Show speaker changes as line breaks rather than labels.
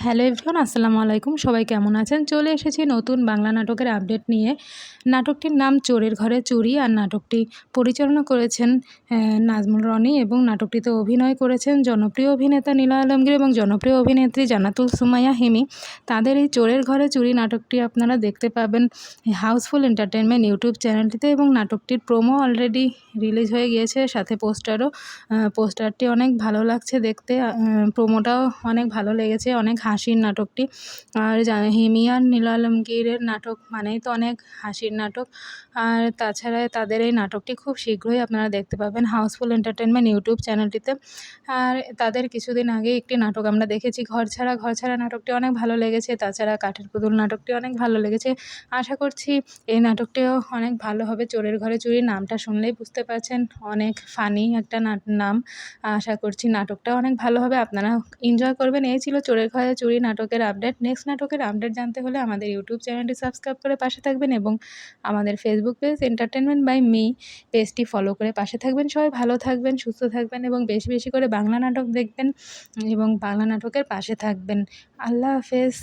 Hello everyone, আসসালামু আলাইকুম। সবাই কেমন আছেন? চলে এসেছি নতুন বাংলা নাটকের আপডেট নিয়ে। নাটকটির নাম চোরের ঘরে চুরি, আর নাটকটি পরিচালনা করেছেন নাজমুল রনি এবং নাটকটিতে অভিনয় করেছেন জনপ্রিয় অভিনেতা নীলা আলমগীর এবং জনপ্রিয় অভিনেত্রী জান্নাতুল সুমাইয়া হিমি। তাদের এই চোরের ঘরে চুরি নাটকটি আপনারা দেখতে পাবেন হাউসফুল এন্টারটেইনমেন্ট ইউটিউব চ্যানেলটিতে, এবং নাটকটির প্রোমো অলরেডি রিলিজ হয়ে গিয়েছে, সাথে পোস্টারও। পোস্টারটি অনেক ভালো লাগছে দেখতে, প্রোমোটাও অনেক ভালো লেগেছে, অনেক হাসির নাটকটি। আর হিমি আর নীলা আলমগীরের নাটক মানেই তো অনেক হাসির নাটক। আর তাছাড়া তাদের এই নাটকটি খুব শীঘ্রই আপনারা দেখতে পাবেন হাউসফুল এন্টারটেইনমেন্ট ইউটিউব চ্যানেলটিতে। আর তাদের কিছুদিন আগে একটি নাটক আমরা দেখেছি, ঘরছাড়া নাটকটি অনেক ভালো লেগেছে। তাছাড়া কাঠের পুতুল নাটকটি অনেক ভালো লেগেছে। আশা করছি এই নাটকটিও অনেক ভালো হবে। চোরের ঘরে চুরি নামটা শুনলেই বুঝতে পারছেন অনেক ফানি একটা নাম। আশা করছি নাটকটাও অনেক ভালো হবে, আপনারা এনজয় করবেন। এই ছিল চোরের ঘরে চুরি নাটকের আপডেট। নেক্সট নাটকের আপডেট জানতে হলে আমাদের ইউটিউব চ্যানেলটি সাবস্ক্রাইব করে পাশে থাকবেন, এবং আমাদের Facebook page entertainment by me পেজটি ফলো করে পাশে থাকবেন। সবাই ভালো থাকবেন, সুস্থ থাকবেন, এবং বেশি বেশি করে বাংলা নাটক দেখবেন এবং বাংলা নাটকের পাশে থাকবেন। আল্লাহ হাফেজ।